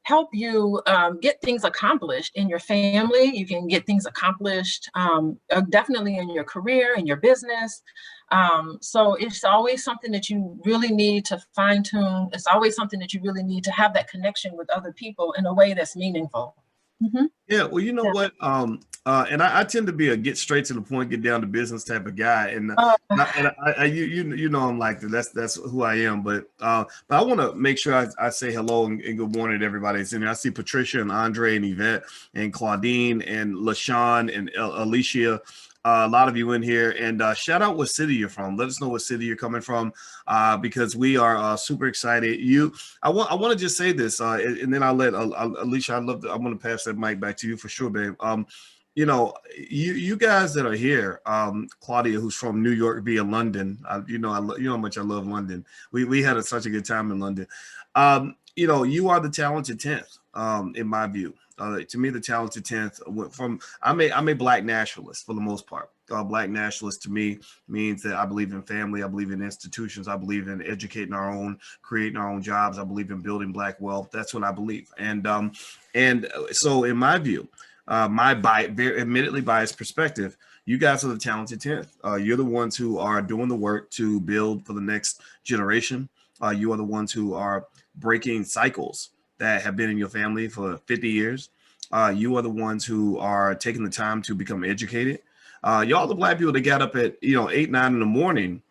help you get things accomplished in your family. You can get things accomplished definitely in your career, in your business. So it's always something that you really need to fine tune. It's always something that you really need to have that connection with other people in a way that's meaningful. Mm-hmm. Yeah, well, you know what? And I tend to be a get straight to the point, get down to business type of guy, and you know I'm like that. That's who I am. But I want to make sure I say hello and good morning to everybody that's in there. I see Patricia and Andre and Yvette and Claudine and LaShawn and Alicia. A lot of you in here, and shout out what city you're from. Let us know what city you're coming from, because we are super excited. I want to just say this, and then I'll let Alicia. I'm going to pass that mic back to you for sure, babe. You know, you guys that are here, Claudia, who's from New York via London. You know how much I love London. We had such a good time in London. You know, you are the talented 10th, in my view. To me, the talented 10th I'm a black nationalist for the most part. Black nationalist to me means that I believe in family. I believe in institutions. I believe in educating our own, creating our own jobs. I believe in building black wealth. That's what I believe. And so in my view, my very admittedly biased perspective, you guys are the talented 10th. You're the ones who are doing the work to build for the next generation. You are the ones who are breaking cycles that have been in your family for 50 years. You are the ones who are taking the time to become educated. Y'all the black people that got up at 8, 9 in the morning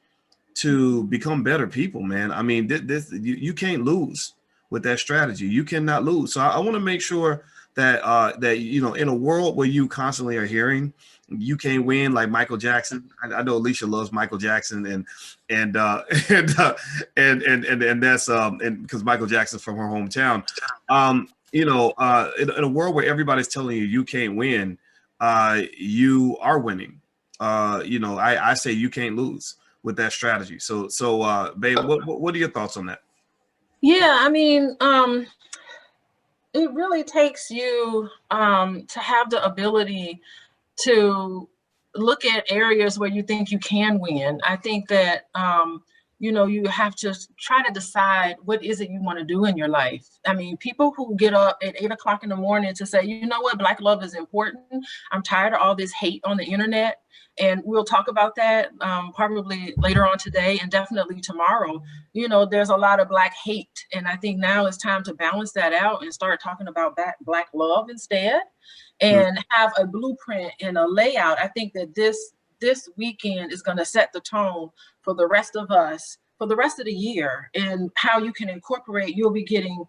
to become better people, man. I mean, you can't lose with that strategy. You cannot lose. So I want to make sure that in a world where you constantly are hearing you can't win like Michael Jackson. I know Alicia loves Michael Jackson and that's and because Michael Jackson's from her hometown. In a world where everybody's telling you can't win, you are winning. I say you can't lose with that strategy. So babe, what are your thoughts on that? Yeah, I mean, it really takes you to have the ability to look at areas where you think you can win. I think that, you have to try to decide what is it you want to do in your life. I mean, people who get up at 8 o'clock in the morning to say, you know what, Black love is important. I'm tired of all this hate on the internet. And we'll talk about that probably later on today and definitely tomorrow. There's a lot of Black hate. And I think now it's time to balance that out and start talking about Black love instead, and have a blueprint and a layout. I think that this weekend is going to set the tone for the rest of us for the rest of the year, and how you can incorporate. You'll be getting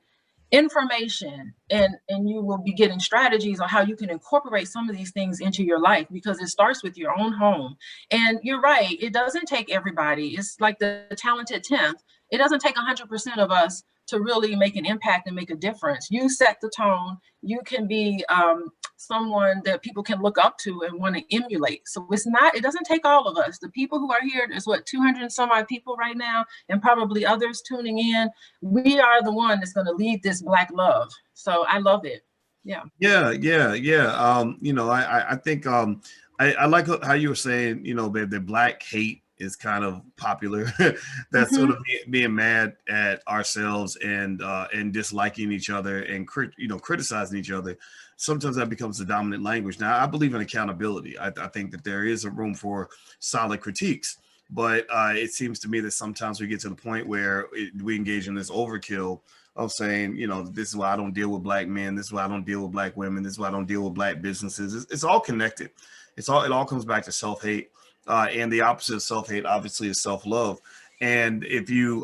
information and you will be getting strategies on how you can incorporate some of these things into your life, because it starts with your own home. And you're right, it doesn't take everybody. It's like the talented 10th. It doesn't take 100% of us to really make an impact and make a difference. You set the tone. You can be someone that people can look up to and want to emulate. So it doesn't take all of us. The people who are here, there's 200 and some odd people right now, and probably others tuning in. We are the one that's going to lead this Black love. So I love it. Yeah. Yeah. I think I like how you were saying, babe, that Black hate is kind of popular. That's sort of being mad at ourselves and disliking each other and criticizing each other. Sometimes that becomes the dominant language. Now, I believe in accountability. I think that there is a room for solid critiques, but it seems to me that sometimes we get to the point where we engage in this overkill of saying, this is why I don't deal with Black men. This is why I don't deal with Black women. This is why I don't deal with Black businesses. It's all connected. It all comes back to self-hate. And the opposite of self-hate, obviously, is self-love. And if you,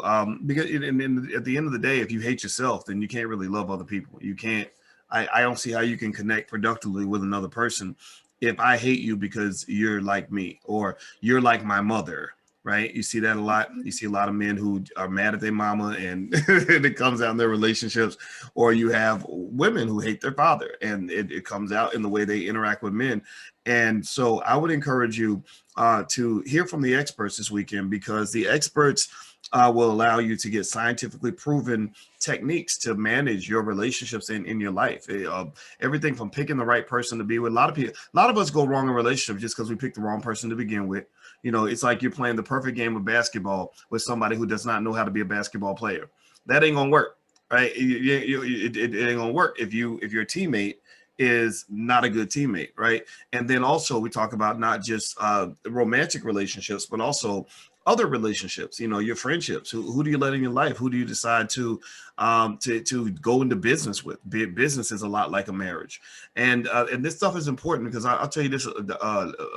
because at the end of the day, if you hate yourself, then you can't really love other people. You can't. I don't see how you can connect productively with another person if I hate you because you're like me or you're like my mother, right? You see that a lot. You see a lot of men who are mad at their mama and it comes out in their relationships, or you have women who hate their father and it comes out in the way they interact with men. And so I would encourage you to hear from the experts this weekend, because the experts will allow you to get scientifically proven techniques to manage your relationships in your life. Everything from picking the right person to be with. A lot of us go wrong in relationships just because we picked the wrong person to begin with. It's like you're playing the perfect game of basketball with somebody who does not know how to be a basketball player. That ain't gonna work. right? It ain't gonna work if your teammate is not a good teammate, right? And then also we talk about not just romantic relationships, but also other relationships. You know, your friendships. Who do you let in your life? Who do you decide to go into business with? Business is a lot like a marriage, and this stuff is important because I'll tell you this,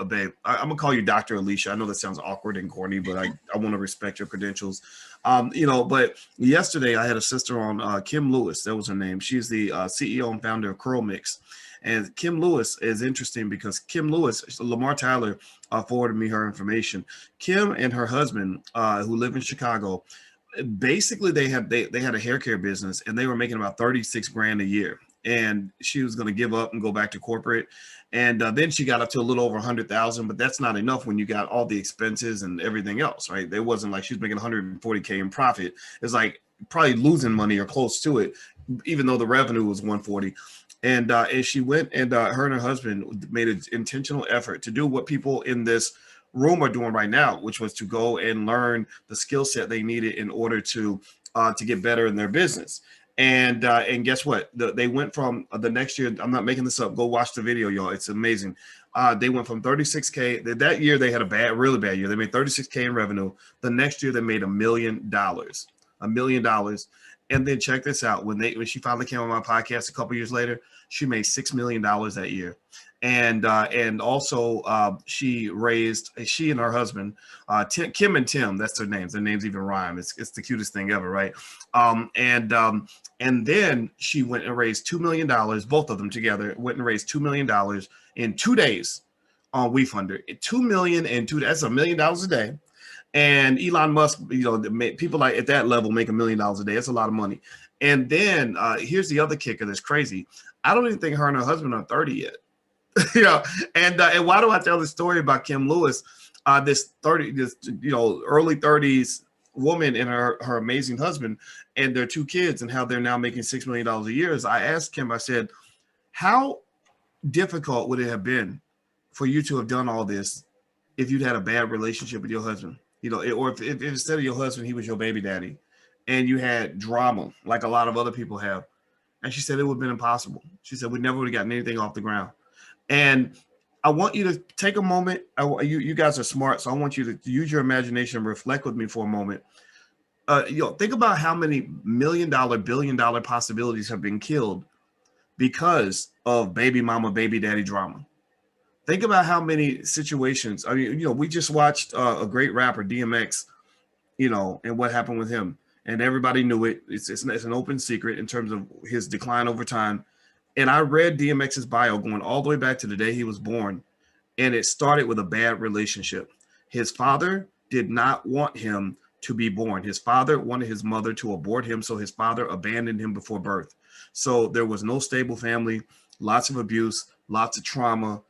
babe. I'm gonna call you Dr. Alicia. I know that sounds awkward and corny, but I want to respect your credentials. You know, but yesterday I had a sister on, Kim Lewis. That was her name. She's the CEO and founder of Curl Mix. And Kim Lewis is interesting because Kim Lewis, Lamar Tyler forwarded me her information. Kim and her husband, who live in Chicago, basically they had a hair care business and they were making about 36 grand a year. And she was going to give up and go back to corporate. And then she got up to a little over 100,000, but that's not enough when you got all the expenses and everything else, right? It wasn't like she was making 140K in profit. It's like probably losing money or close to it, even though the revenue was 140. And she went and her and her husband made an intentional effort to do what people in this room are doing right now, which was to go and learn the skill set they needed in order to get better in their business. And guess what? They went from the next year. I'm not making this up. Go watch the video, y'all. It's amazing. They went from 36K. That year they had really bad year. They made 36K in revenue. The next year they made $1 million. $1 million. And then check this out. When she finally came on my podcast a couple years later, she made $6 million that year. And also she and her husband, Kim and Tim, that's their names. Their names even rhyme. It's the cutest thing ever, right? And then she went and raised $2 million. Both of them together went and raised $2 million in 2 days on WeFunder. $2 million and that's $1 million a day. And Elon Musk, you know, people like at that level make $1 million a day. That's a lot of money. And then here's the other kicker that's crazy. I don't even think her and her husband are 30 yet. You know, and why do I tell this story about Kim Lewis? This early 30s woman and her amazing husband and their 2 kids, and how they're now making $6 million a year. Is I asked Kim, I said, how difficult would it have been for you to have done all this if you'd had a bad relationship with your husband? You know, or if instead of your husband, he was your baby daddy, and you had drama like a lot of other people have. And she said it would have been impossible. She said we never would have gotten anything off the ground. And I want you to take a moment. You guys are smart, so I want you to use your imagination and reflect with me for a moment. Think about how many $1 million, $1 billion possibilities have been killed because of baby mama, baby daddy drama. Think about how many situations. I mean, you know, we just watched a great rapper, DMX, you know, and what happened with him. And everybody knew it. It's an open secret in terms of his decline over time. And I read DMX's bio going all the way back to the day he was born. And it started with a bad relationship. His father did not want him to be born. His father wanted his mother to abort him. So his father abandoned him before birth. So there was no stable family, lots of abuse, lots of trauma.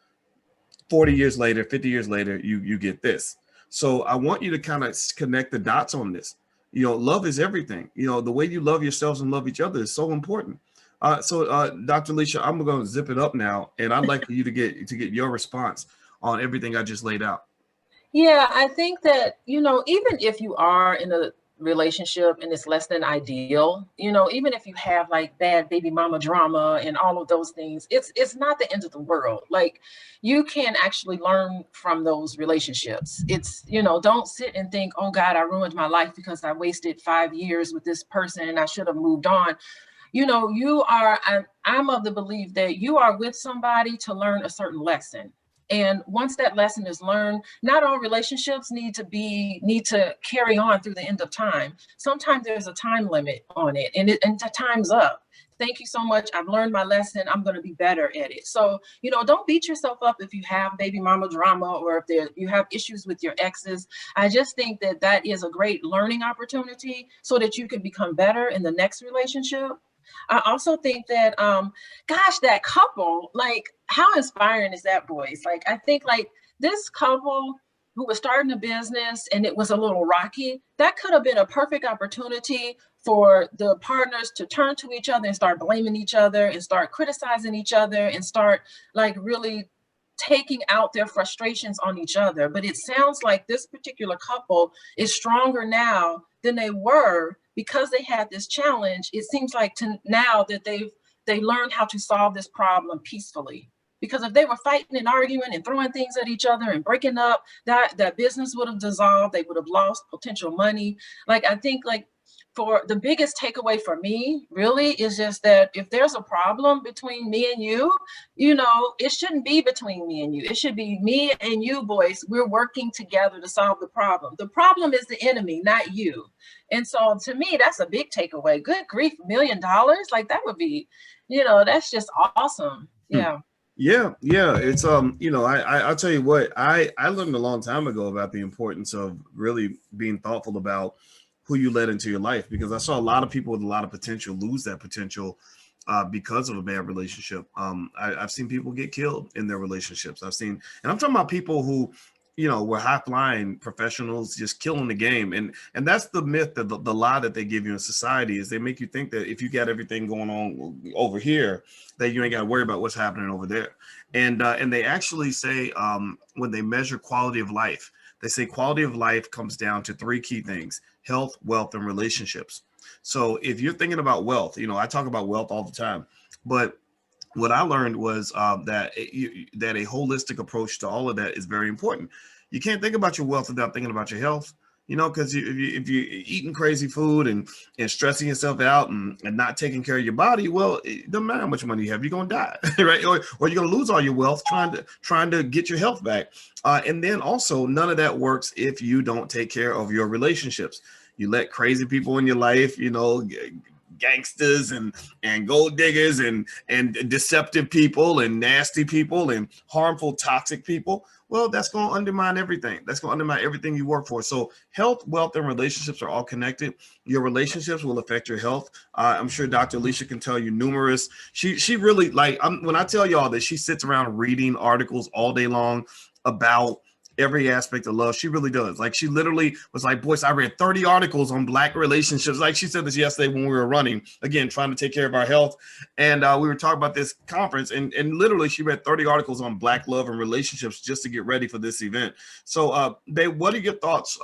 40 years later, 50 years later, you get this. So I want you to kind of connect the dots on this. You know, love is everything. You know, the way you love yourselves and love each other is so important. So Dr. Alicia, I'm going to zip it up now, and I'd like for you to get your response on everything I just laid out. Yeah, I think that, you know, even if you are in a relationship and it's less than ideal, you know, even if you have like bad baby mama drama and all of those things, it's not the end of the world. Like, you can actually learn from those relationships. It's, you know, don't sit and think, oh God, I ruined my life because I wasted 5 years with this person and I should have moved on. You know, I'm of the belief that you are with somebody to learn a certain lesson. And once that lesson is learned, not all relationships need to carry on through the end of time. Sometimes there's a time limit on it, and the time's up. Thank you so much. I've learned my lesson. I'm going to be better at it. So, you know, don't beat yourself up if you have baby mama drama or if you have issues with your exes. I just think that is a great learning opportunity so that you can become better in the next relationship. I also think that, gosh, that couple, like, how inspiring is that, Boyce? Like, I think like this couple who was starting a business and it was a little rocky, that could have been a perfect opportunity for the partners to turn to each other and start blaming each other and start criticizing each other and start like really taking out their frustrations on each other. But it sounds like this particular couple is stronger now than they were because they had this challenge, it seems like now that they learned how to solve this problem peacefully. Because if they were fighting and arguing and throwing things at each other and breaking up, that business would have dissolved. They would have lost potential money. Like, I think, like, for the biggest takeaway for me really is just that if there's a problem between me and you, it shouldn't be between me and you. It should be me and you, Boyce. We're working together to solve the problem. The problem is the enemy, not you. And so to me, that's a big takeaway. Good grief, $1 million. Like, that would be, that's just awesome. Yeah. Yeah. It's I'll tell you what, I learned a long time ago about the importance of really being thoughtful about who you let into your life, because I saw a lot of people with a lot of potential lose that potential because of a bad relationship. I've seen people get killed in their relationships. And I'm talking about people who, were high-flying professionals, just killing the game. And that's the myth, that the lie that they give you in society is they make you think that if you got everything going on over here, that you ain't got to worry about what's happening over there. And they actually say when they measure quality of life, they say quality of life comes down to 3 key things: health, wealth, and relationships. So if you're thinking about wealth, I talk about wealth all the time, but what I learned was that a holistic approach to all of that is very important. You can't think about your wealth without thinking about your health, because if you're eating crazy food and stressing yourself out and not taking care of your body, well, it doesn't matter how much money you have, you're going to die, right? Or you're going to lose all your wealth trying to get your health back. And then also, none of that works if you don't take care of your relationships. You let crazy people in your life, gangsters and gold diggers and deceptive people and nasty people and harmful, toxic people. Well, that's going to undermine everything. That's going to undermine everything you work for. So health, wealth, and relationships are all connected. Your relationships will affect your health. I'm sure Dr. Alicia can tell you numerous. She really, when I tell y'all that she sits around reading articles all day long about every aspect of love. She really does. Like, she literally was like, Boyce, I read 30 articles on Black relationships. Like, she said this yesterday when we were running, again, trying to take care of our health. And we were talking about this conference, and literally she read 30 articles on Black love and relationships just to get ready for this event. So babe, what are your thoughts,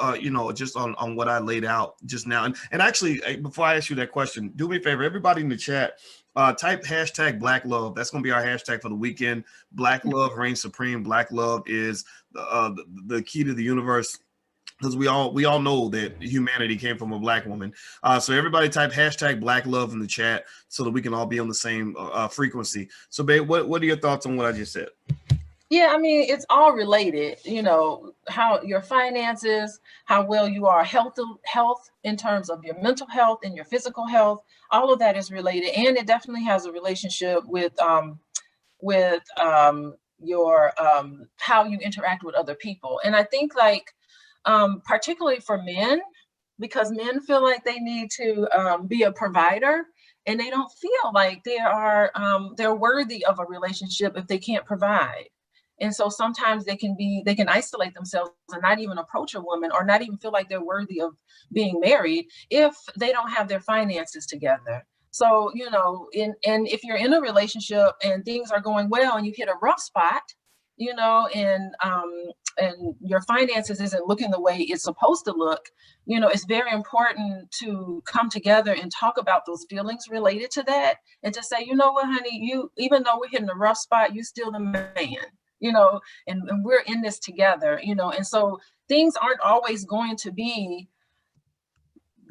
just on what I laid out just now? And actually, before I ask you that question, do me a favor, everybody in the chat, type hashtag Black love. That's going to be our hashtag for the weekend. Black love reigns supreme. Black love is the key to the universe, because we all know that humanity came from a Black woman. So everybody type hashtag Black love in the chat so that we can all be on the same frequency. So babe, what are your thoughts on what I just said? Yeah, I mean, it's all related, how your finances, how well you are health in terms of your mental health and your physical health, all of that is related. And it definitely has a relationship with your how you interact with other people. And I think, like, particularly for men, because men feel like they need to be a provider, and they don't feel like they're worthy of a relationship if they can't provide. And so sometimes they can isolate themselves and not even approach a woman, or not even feel like they're worthy of being married if they don't have their finances together. So, and if you're in a relationship and things are going well and you hit a rough spot, and your finances isn't looking the way it's supposed to look, it's very important to come together and talk about those feelings related to that, and to say, you know what, honey, even though we're hitting a rough spot, you still the man, and we're in this together, and so things aren't always going to be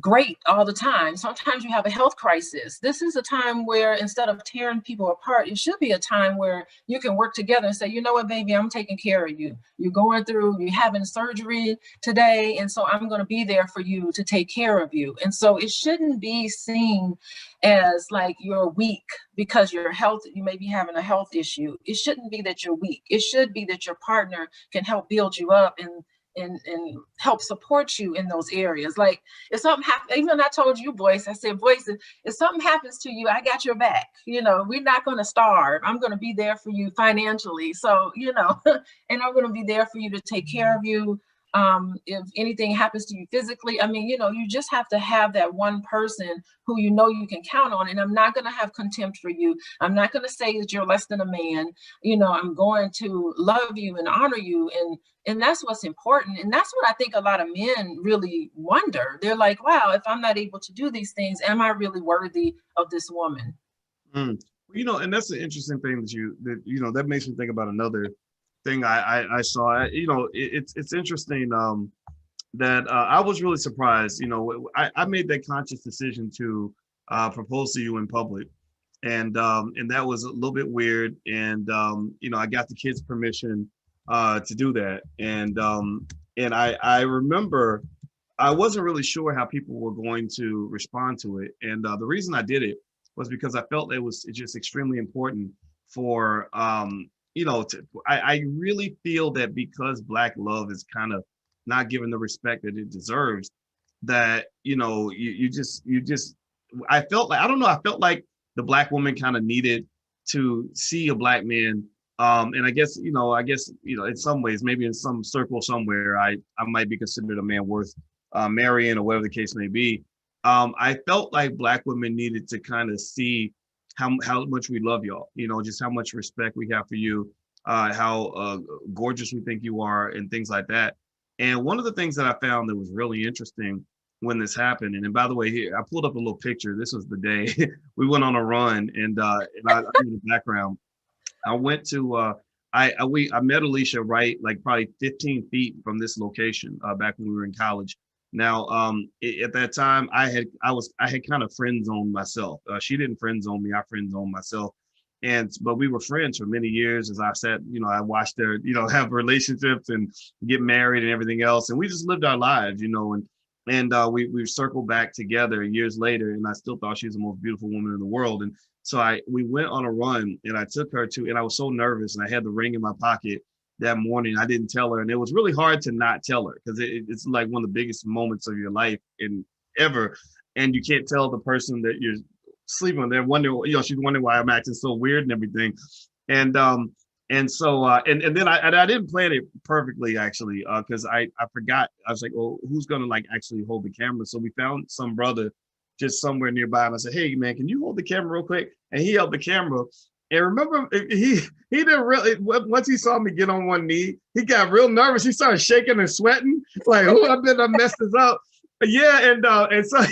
great all the time. Sometimes you have a health crisis. This is a time where, instead of tearing people apart, it should be a time where you can work together and say, you know what, baby, I'm taking care of you. You're having surgery today, and so I'm going to be there for you to take care of you. And so it shouldn't be seen as like you're weak because you may be having a health issue. It shouldn't be that you're weak. It should be that your partner can help build you up and help support you in those areas. Like, if something happens, even I told you, Boyce, I said, Boyce, if something happens to you, I got your back. We're not going to starve. I'm going to be there for you financially. So, and I'm going to be there for you to take care of you If anything happens to you physically, I mean, you know, you just have to have that one person who you know you can count on. And I'm not going to have contempt for you. I'm not going to say that you're less than a man. You know, I'm going to love you and honor you. And that's what's important. And that's what I think a lot of men really wonder. They're like, wow, if I'm not able to do these things, am I really worthy of this woman? Mm. You know, and that's an interesting thing that makes me think about another thing I saw. You know, it's interesting that I was really surprised. You know, I made that conscious decision to propose to you in public, and that was a little bit weird. And you know, I got the kids' permission to do that, and I remember I wasn't really sure how people were going to respond to it, and the reason I did it was because I felt it was just extremely important for you know, I really feel that because Black love is kind of not given the respect that it deserves, that you know, you just I felt like, I don't know, I felt like the Black woman kind of needed to see a Black man. And I guess in some ways, maybe in some circle somewhere, I might be considered a man worth marrying, or whatever the case may be. I felt like Black women needed to kind of see how much we love y'all, you know, just how much respect we have for you, how gorgeous we think you are, and things like that. And one of the things that I found that was really interesting when this happened, and by the way, here I pulled up a little picture. This was the day we went on a run, and I in the background, I went to I met Alicia right like probably 15 feet from this location back when we were in college. Now, at that time, I had kind of friend zoned myself. She didn't friend zone me; I friend zoned myself. But we were friends for many years. As I said, you know, I watched her, you know, have relationships and get married and everything else, and we just lived our lives, you know. And we circled back together years later, and I still thought she was the most beautiful woman in the world. And so we went on a run, and I took her to, and I was so nervous, and I had the ring in my pocket that morning. I didn't tell her, and it was really hard to not tell her, because it's like one of the biggest moments of your life and ever, and you can't tell the person that you're sleeping with. They're wondering, you know, she's wondering why I'm acting so weird and everything, and so and then I didn't plan it perfectly actually, because I forgot. I was like, oh, who's gonna like actually hold the camera? So we found some brother just somewhere nearby, and I said, hey man, can you hold the camera real quick? And he held the camera. And remember, he didn't really, once he saw me get on one knee, he got real nervous. He started shaking and sweating, like, oh, I bet I messed this up. But yeah, and so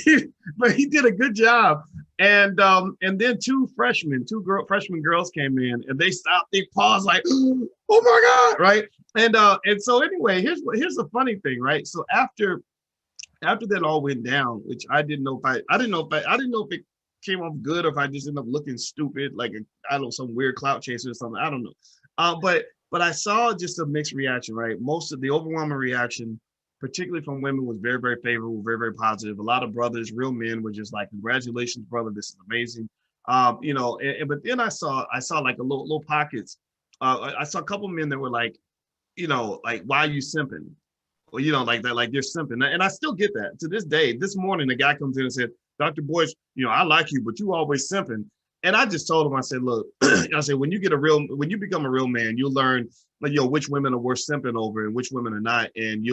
but he did a good job. And then two freshman girls came in, and they stopped, they paused like, oh my God, right? And so anyway, here's the funny thing, right? So after that all went down, which I didn't know if it came off good, or if I just ended up looking stupid, like I don't know, some weird clout chaser or something. I don't know. But I saw just a mixed reaction, right? Most of the overwhelming reaction, particularly from women, was very, very favorable, very, very positive. A lot of brothers, real men, were just like, congratulations, brother, this is amazing. You know, but then I saw like a little pockets. I saw a couple of men that were like, you know, like, why are you simping? Or, you know, like that, like they're simping. And I still get that to this day. This morning, a guy comes in and said, Dr. Boyce, you know, I like you, but you always simping. And I just told him, I said, look, I said, when you become a real man, you'll learn, like, you know, which women are worth simping over and which women are not. And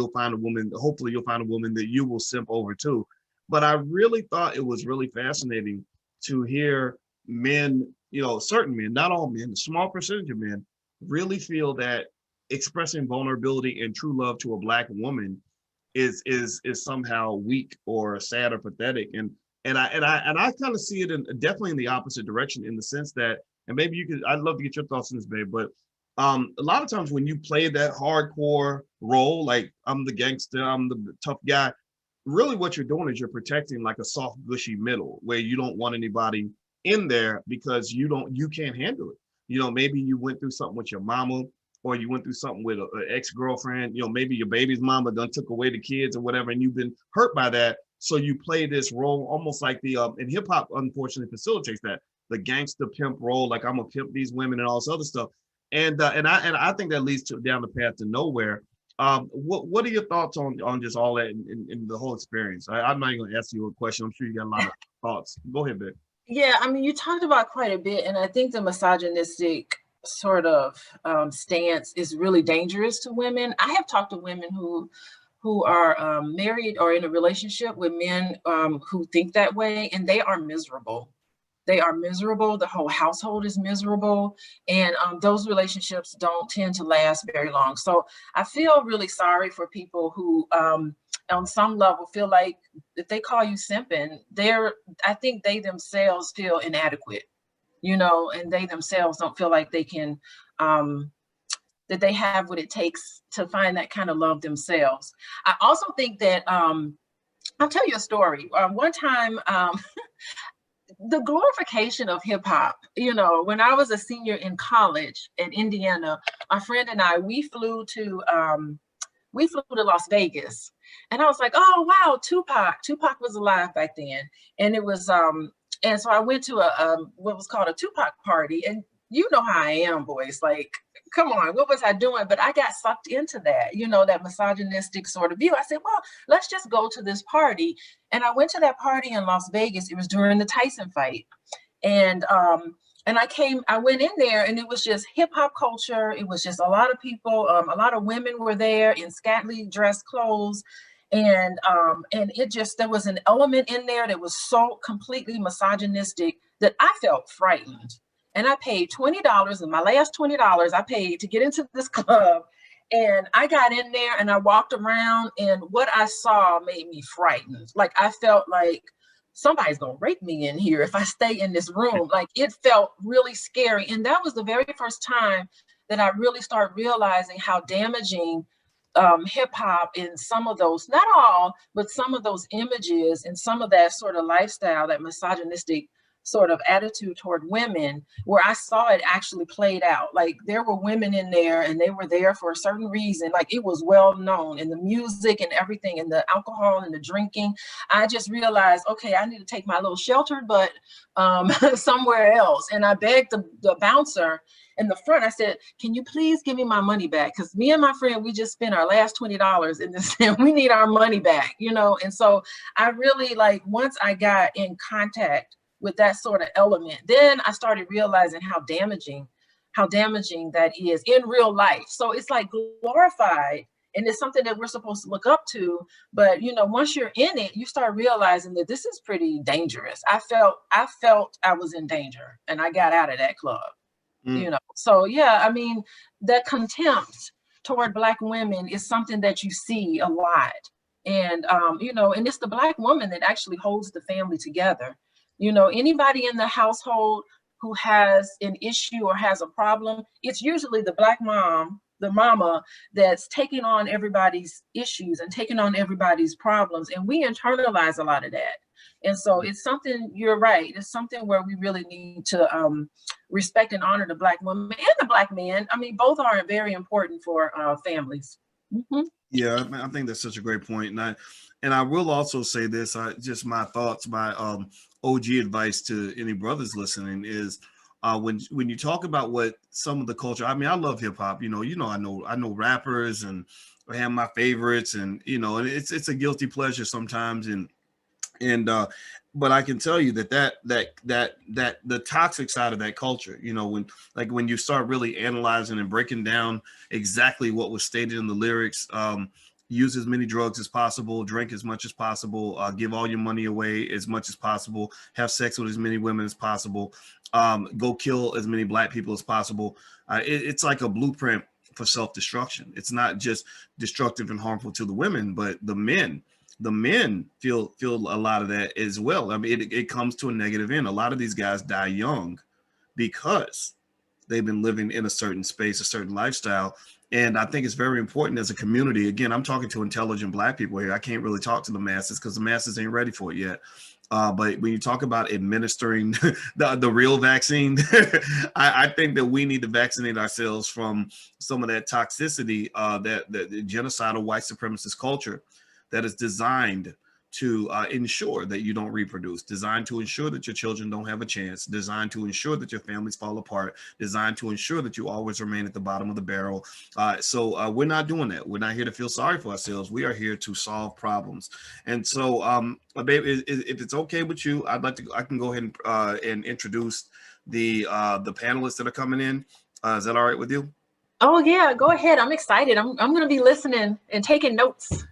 hopefully you'll find a woman that you will simp over too. But I really thought it was really fascinating to hear men, you know, certain men, not all men, a small percentage of men, really feel that expressing vulnerability and true love to a Black woman is somehow weak or sad or pathetic. And I kind of see it definitely in the opposite direction, in the sense that, and maybe I'd love to get your thoughts on this, babe, but a lot of times when you play that hardcore role, like I'm the gangster, I'm the tough guy, really what you're doing is you're protecting like a soft, gushy middle, where you don't want anybody in there because you can't handle it. You know, maybe you went through something with your mama, or you went through something with an ex-girlfriend, you know, maybe your baby's mama done took away the kids or whatever, and you've been hurt by that. So you play this role almost like and hip hop unfortunately facilitates that, the gangster pimp role, like I'm gonna pimp these women and all this other stuff. And I think that leads down the path to nowhere. What are your thoughts on just all that and the whole experience? I'm not even gonna ask you a question. I'm sure you got a lot of thoughts. Go ahead, babe. Yeah, I mean, you talked about quite a bit, and I think the misogynistic sort of stance is really dangerous to women. I have talked to women who who are married or in a relationship with men who think that way, and they are miserable. They are miserable. The whole household is miserable, and those relationships don't tend to last very long. So I feel really sorry for people who, on some level, feel like if they call you simping, I think they themselves feel inadequate, and they themselves don't feel like they can. That they have what it takes to find that kind of love themselves. I also think that I'll tell you a story. One time, the glorification of hip hop, when I was a senior in college in Indiana, my friend and I, we flew to Las Vegas, and I was like, oh wow, Tupac was alive back then, and it was and so I went to a what was called a Tupac party, and you know how I am, boys, like, come on, what was I doing? But I got sucked into that, that misogynistic sort of view. I said, well, let's just go to this party. And I went to that party in Las Vegas. It was during the Tyson fight. And I went in there, and it was just hip hop culture. It was just a lot of people, a lot of women were there in scantily dressed clothes. And there was an element in there that was so completely misogynistic that I felt frightened. And I paid $20, and my last $20 I paid to get into this club. And I got in there and I walked around, and what I saw made me frightened. Like, I felt like somebody's gonna rape me in here if I stay in this room. Like, it felt really scary. And that was the very first time that I really started realizing how damaging hip hop and some of those, not all, but some of those images and some of that sort of lifestyle, that misogynistic sort of attitude toward women, where I saw it actually played out. Like, there were women in there, and they were there for a certain reason. Like, it was well known, and the music and everything, and the alcohol and the drinking. I just realized, okay, I need to take my little sheltered butt somewhere else. And I begged the bouncer in the front. I said, can you please give me my money back? Because me and my friend, we just spent our last $20 in this, and we need our money back, And so I really, like, once I got in contact with that sort of element, then I started realizing how damaging that is in real life. So it's like glorified, and it's something that we're supposed to look up to. But once you're in it, you start realizing that this is pretty dangerous. I felt I was in danger, and I got out of that club. So yeah, I mean, that contempt toward Black women is something that you see a lot. And and it's the Black woman that actually holds the family together. Anybody in the household who has an issue or has a problem, it's usually the Black mom, the mama, that's taking on everybody's issues and taking on everybody's problems. And we internalize a lot of that. And so it's something, you're right, it's something where we really need to respect and honor the Black woman and the Black man. I mean, both are very important for families. Mm-hmm. Yeah, I think that's such a great point. And I will also say this, just my thoughts, my OG advice to any brothers listening is when you talk about what some of the culture, I mean, I love hip hop, I know rappers, and I have my favorites, and and it's a guilty pleasure sometimes, but I can tell you that the toxic side of that culture, when you start really analyzing and breaking down exactly what was stated in the lyrics, use as many drugs as possible, drink as much as possible, give all your money away as much as possible, have sex with as many women as possible, go kill as many Black people as possible. It's like a blueprint for self-destruction. It's not just destructive and harmful to the women, but the men feel a lot of that as well. I mean, it comes to a negative end. A lot of these guys die young because they've been living in a certain space, a certain lifestyle. And I think it's very important as a community. Again, I'm talking to intelligent Black people here. I can't really talk to the masses because the masses ain't ready for it yet. But when you talk about administering the real vaccine, I think that we need to vaccinate ourselves from some of that toxicity, that genocidal white supremacist culture that is designed to ensure that you don't reproduce, designed to ensure that your children don't have a chance, designed to ensure that your families fall apart, designed to ensure that you always remain at the bottom of the barrel. So we're not doing that. We're not here to feel sorry for ourselves. We are here to solve problems. And so, babe, if it's okay with you, I can go ahead and introduce the panelists that are coming in. Is that all right with you? Oh yeah, go ahead. I'm excited. I'm going to be listening and taking notes.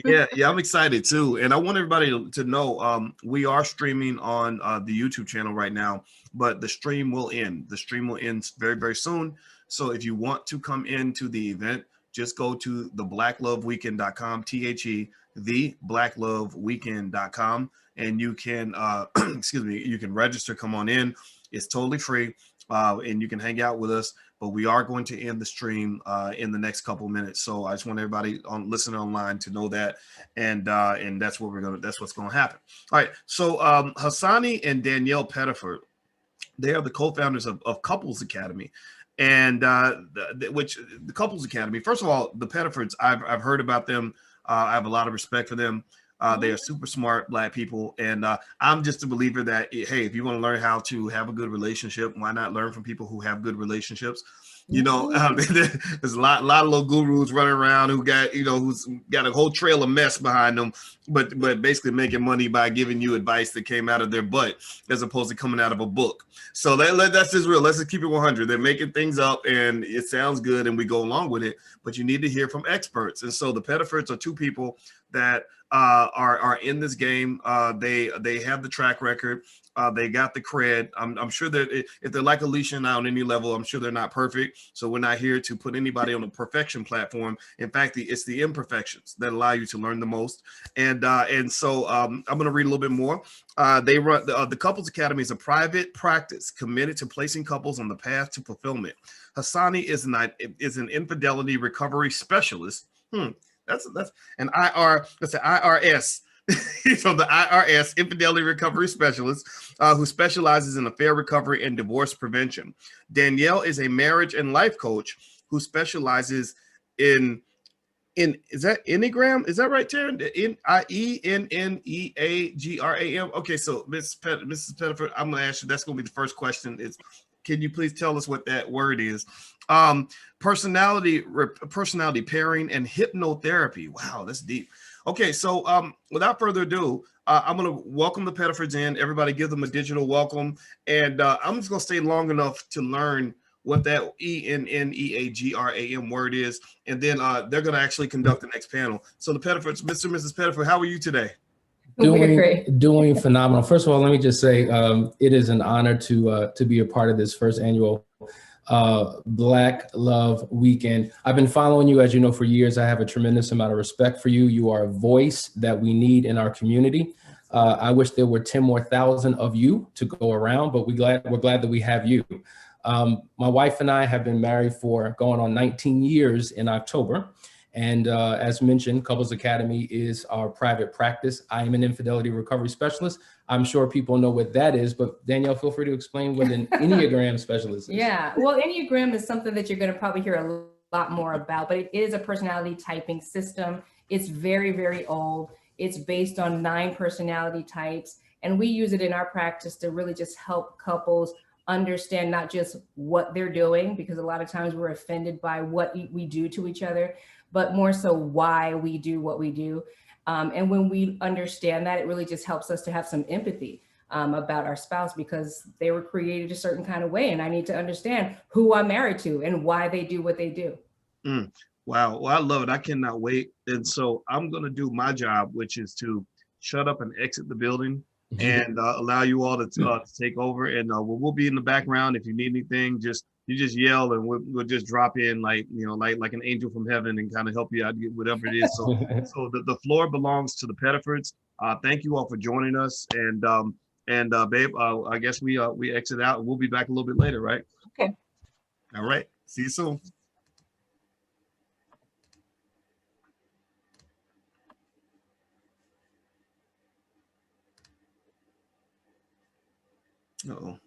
Yeah, I'm excited too. And I want everybody to know we are streaming on the YouTube channel right now, but the stream will end. The stream will end very, very soon. So if you want to come into the event, just go to theblackloveweekend.com, theblackloveweekend.com, and you can, excuse me, you can register, come on in. It's totally free, and you can hang out with us. But we are going to end the stream in the next couple of minutes. So I just want everybody on listening online to know that, and that's what that's what's gonna happen. All right. So Hassani and Danielle Pettiford, they are the co-founders of Couples Academy, and which the Couples Academy. First of all, the Pettifords, I've heard about them. I have a lot of respect for them. They are super smart Black people, and I'm just a believer that, hey, if you want to learn how to have a good relationship, why not learn from people who have good relationships? You know, there's a lot of little gurus running around who got, who's got a whole trail of mess behind them, but basically making money by giving you advice that came out of their butt as opposed to coming out of a book. So that's just real. Let's just keep it 100. They're making things up, and it sounds good, and we go along with it. But you need to hear from experts, and so the Pettifords are two people that are in this game. They have the track record. They got the cred. I'm sure that if they're like Alicia and I on any level, I'm sure they're not perfect. So we're not here to put anybody on a perfection platform. In fact, it's the imperfections that allow you to learn the most. And so I'm going to read a little bit more. They run the Couples Academy is a private practice committed to placing couples on the path to fulfillment. Hassani is an infidelity recovery specialist. That's an IRS. So the IRS, Infidelity Recovery Specialist, who specializes in affair recovery and divorce prevention. Danielle is a marriage and life coach who specializes in is that Enneagram? Is that right, Taryn? Enneagram. Okay, so Mrs. Pettiford, I'm gonna ask you. That's gonna be the first question. Can you please tell us what that word is? Personality pairing and hypnotherapy. Wow, that's deep. Okay, so without further ado, I'm going to welcome the Pettifords in. Everybody give them a digital welcome. And I'm just going to stay long enough to learn what that ENNEAGRAM word is. And then they're going to actually conduct the next panel. So the Pettifords, Mr. and Mrs. Pettiford, how are you today? Doing phenomenal. First of all, let me just say it is an honor to be a part of this first annual Black Love Weekend. I've been following you, as you know, for years. I have a tremendous amount of respect for you. You are a voice that we need in our community. I wish there were 10 more thousand of you to go around, but we're glad that we have you. My wife and I have been married for going on 19 years in October. And as mentioned, Couples Academy is our private practice. I am an infidelity recovery specialist. I'm sure people know what that is, but Danielle, feel free to explain what an Enneagram specialist is. Yeah, well, Enneagram is something that you're going to probably hear a lot more about, but it is a personality typing system. It's very, very old. It's based on 9 personality types, and we use it in our practice to really just help couples understand not just what they're doing, because a lot of times we're offended by what we do to each other, but more so why we do what we do. And when we understand that, it really just helps us to have some empathy about our spouse, because they were created a certain kind of way. And I need to understand who I'm married to and why they do what they do. Wow. Well, I love it. I cannot wait. And so I'm going to do my job, which is to shut up and exit the building and allow you all to take over. And we'll be in the background. If you need anything, you just yell and we'll just drop in like an angel from heaven and kind of help you out, get whatever it is. So the floor belongs to the Pettifords. Thank you all for joining us. And babe, I guess we exit out and we'll be back a little bit later, right? Okay. All right. See you soon. Uh-oh.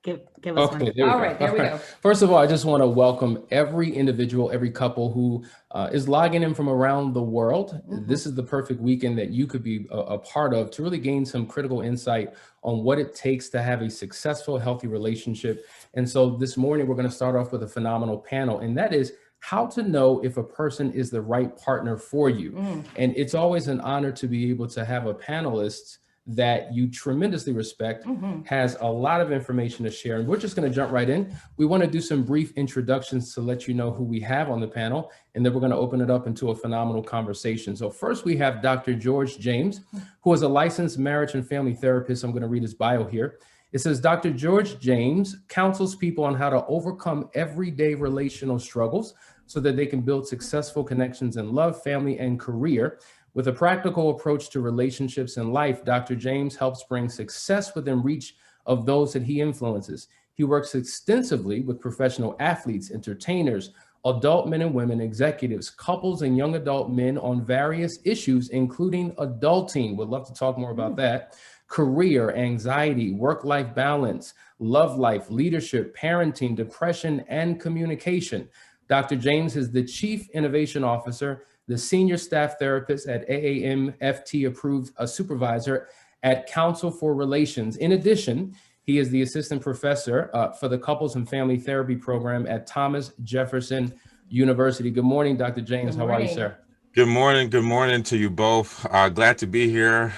Give us one. All right, there we go. First of all, I just want to welcome every individual, every couple who is logging in from around the world. This is the perfect weekend that you could be a part of to really gain some critical insight on what it takes to have a successful, healthy relationship. And so this morning, we're going to start off with a phenomenal panel, and that is how to know if a person is the right partner for you. And it's always an honor to be able to have a panelist that you tremendously respect, has a lot of information to share. And we're just going to jump right in. We want to do some brief introductions to let you know who we have on the panel, and then we're going to open it up into a phenomenal conversation. So first we have Dr. George James, who is a licensed marriage and family therapist. I'm going to read his bio here. It says, Dr. George James counsels people on how to overcome everyday relational struggles so that they can build successful connections in love, family, and career. With a practical approach to relationships and life, Dr. James helps bring success within reach of those that he influences. He works extensively with professional athletes, entertainers, adult men and women, executives, couples, and young adult men on various issues, including adulting. Would love to talk more about that. Career, anxiety, work-life balance, love life, leadership, parenting, depression, and communication. Dr. James is the Chief Innovation Officer, the Senior Staff Therapist at AAMFT approved supervisor at Council for Relations. In addition, he is the Assistant Professor for the Couples and Family Therapy Program at Thomas Jefferson University. Good morning, Dr. James. How are you, sir? Good morning. Good morning to you both. Glad to be here.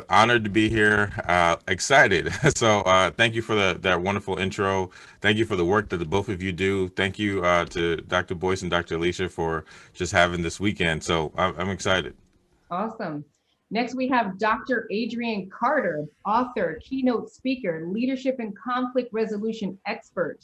Honored to be here. Excited. So thank you for that wonderful intro. Thank you for the work that the both of you do. Thank you to Dr. Boyce and Dr. Alicia for just having this weekend. So I'm excited. Awesome. Next, we have Dr. Adrian Carter, author, keynote speaker, leadership and conflict resolution expert.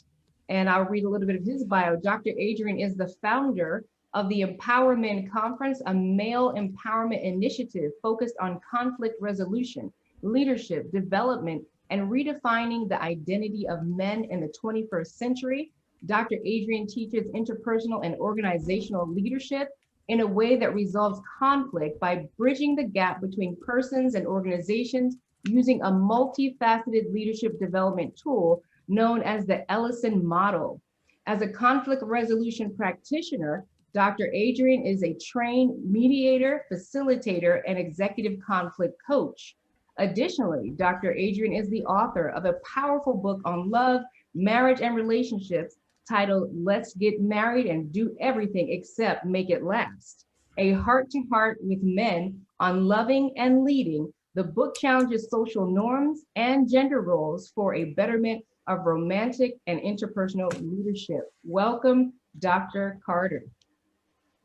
And I'll read a little bit of his bio. Dr. Adrian is the founder of the Empowerment Conference, a male empowerment initiative focused on conflict resolution, leadership, development, and redefining the identity of men in the 21st century. Dr. Adrian teaches interpersonal and organizational leadership in a way that resolves conflict by bridging the gap between persons and organizations using a multifaceted leadership development tool known as the Ellison model. As a conflict resolution practitioner, Dr. Adrian is a trained mediator, facilitator, and executive conflict coach. Additionally, Dr. Adrian is the author of a powerful book on love, marriage, and relationships titled Let's Get Married and Do Everything Except Make It Last, a heart-to-heart with men on loving and leading. The book challenges social norms and gender roles for a betterment of romantic and interpersonal leadership. Welcome, Dr. Carter.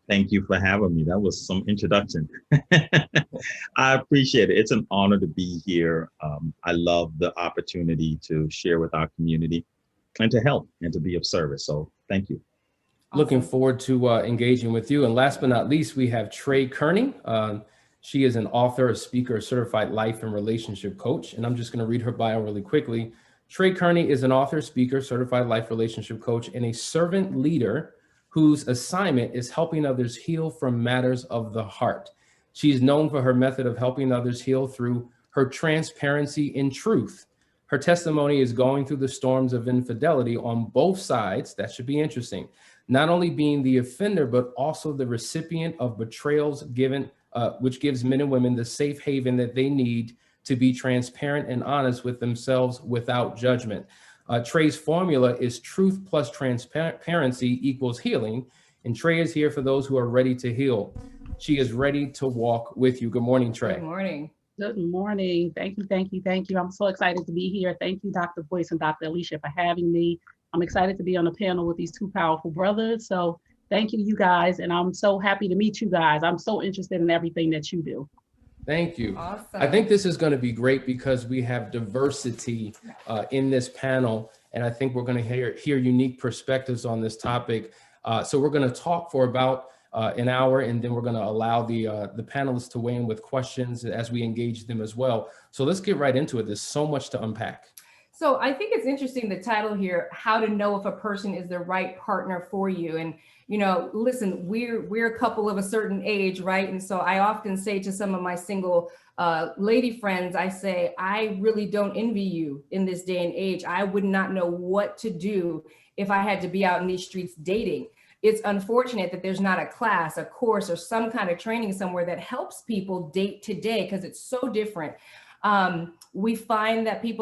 Thank you for having me. That was some introduction. I appreciate it. It's an honor to be here. I love the opportunity to share with our community and to help and to be of service. So thank you. Looking forward to engaging with you. And last but not least, we have Trey Kearney. She is an author, a speaker, a certified life and relationship coach. And I'm just going to read her bio really quickly. Trey Kearney is an author, speaker, certified life relationship coach, and a servant leader whose assignment is helping others heal from matters of the heart. She is known for her method of helping others heal through her transparency in truth. Her testimony is going through the storms of infidelity on both sides. That should be interesting. Not only being the offender, but also the recipient of betrayals given, which gives men and women the safe haven that they need to be transparent and honest with themselves without judgment. Trey's formula is truth plus transparency equals healing. And Trey is here for those who are ready to heal. She is ready to walk with you. Good morning, Trey. Good morning. Good morning. Thank you, thank you, thank you. I'm so excited to be here. Thank you, Dr. Boyce and Dr. Alicia, for having me. I'm excited to be on the panel with these two powerful brothers. So thank you, you guys. And I'm so happy to meet you guys. I'm so interested in everything that you do. Thank you. Awesome. I think this is going to be great because we have diversity in this panel. And I think we're going to hear unique perspectives on this topic. So we're going to talk for about an hour, and then we're going to allow the panelists to weigh in with questions as we engage them as well. So let's get right into it. There's so much to unpack. So I think it's interesting, the title here, how to know if a person is the right partner for you. And, you know, listen, we're a couple of a certain age, right? And so I often say to some of my single lady friends, I say, I really don't envy you in this day and age. I would not know what to do if I had to be out in these streets dating. It's unfortunate that there's not a class, a course, or some kind of training somewhere that helps people date today, because it's so different. We find that people